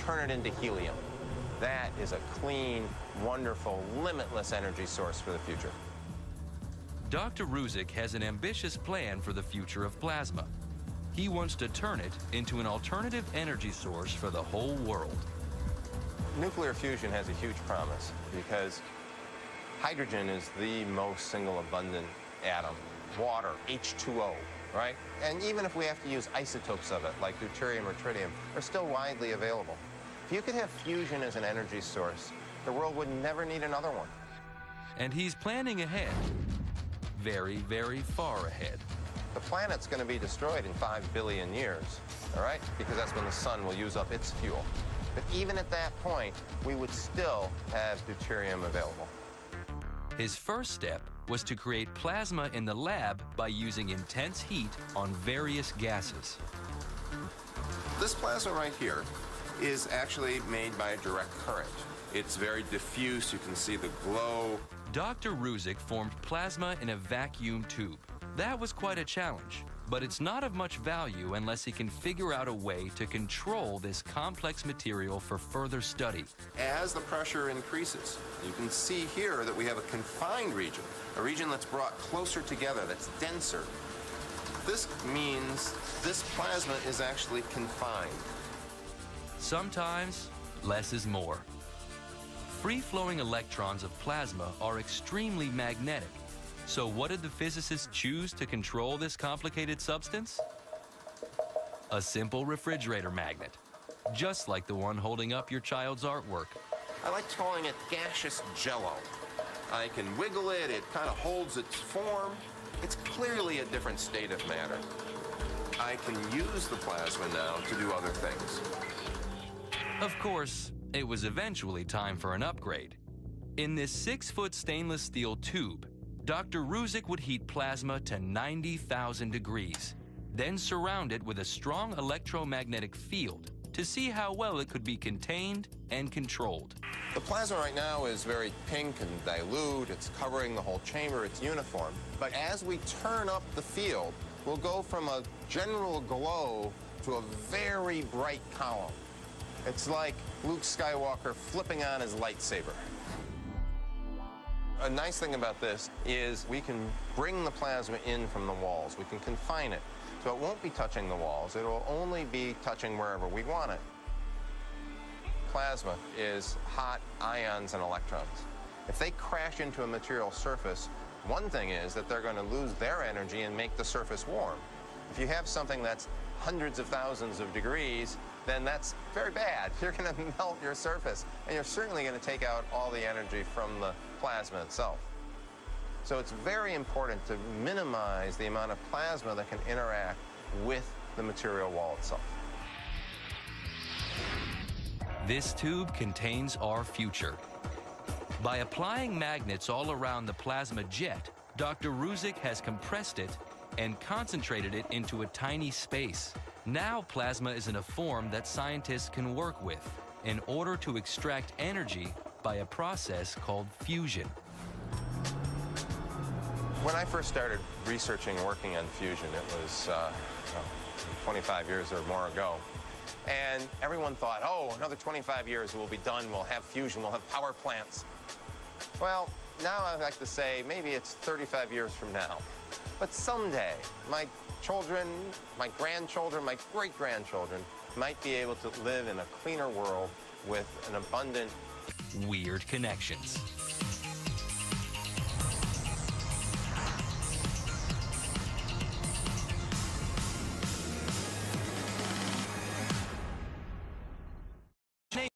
turn it into helium. That is a clean, wonderful, limitless energy source for the future. Dr. Ruzic has an ambitious plan for the future of plasma. He wants to turn it into an alternative energy source for the whole world. Nuclear fusion has a huge promise because hydrogen is the most single abundant atom. Water, H2O, right? And even if we have to use isotopes of it, like deuterium or tritium, they're still widely available. If you could have fusion as an energy source, the world would never need another one. And he's planning ahead. Very, very far ahead. The planet's going to be destroyed in 5 billion years, all right? Because that's when the sun will use up its fuel. But even at that point, we would still have deuterium available. His first step was to create plasma in the lab by using intense heat on various gases. This plasma right here is actually made by a direct current. It's very diffuse. You can see the glow. Dr. Ruzic formed plasma in a vacuum tube. That was quite a challenge, but it's not of much value unless he can figure out a way to control this complex material for further study. As the pressure increases, you can see here that we have a confined region, a region that's brought closer together, that's denser. This means this plasma is actually confined. Sometimes, less is more. Free-flowing electrons of plasma are extremely magnetic. So what did the physicists choose to control this complicated substance? A simple refrigerator magnet, just like the one holding up your child's artwork. I like calling it gaseous jello. I can wiggle it, it kind of holds its form. It's clearly a different state of matter. I can use the plasma now to do other things. Of course, it was eventually time for an upgrade. In this 6-foot stainless steel tube, Dr. Ruzic would heat plasma to 90,000 degrees, then surround it with a strong electromagnetic field to see how well it could be contained and controlled. The plasma right now is very pink and dilute. It's covering the whole chamber. It's uniform. But as we turn up the field, we'll go from a general glow to a very bright column. It's like Luke Skywalker flipping on his lightsaber. A nice thing about this is we can bring the plasma in from the walls. We can confine it, so it won't be touching the walls. It will only be touching wherever we want it. Plasma is hot ions and electrons. If they crash into a material surface, one thing is that they're going to lose their energy and make the surface warm. If you have something that's hundreds of thousands of degrees, then that's very bad. You're going to melt your surface, and you're certainly going to take out all the energy from the plasma itself. So it's very important to minimize the amount of plasma that can interact with the material wall itself. This tube contains our future. By applying magnets all around the plasma jet, Dr. Ruzic has compressed it and concentrated it into a tiny space. Now plasma is in a form that scientists can work with in order to extract energy by a process called fusion. When I first started researching and working on fusion, it was 25 years or more ago. And everyone thought, oh, another 25 years we'll be done, we'll have fusion, we'll have power plants. Well, now I like to say maybe it's 35 years from now. But someday, my children, my grandchildren, my great-grandchildren might be able to live in a cleaner world with an abundant... Weird connections.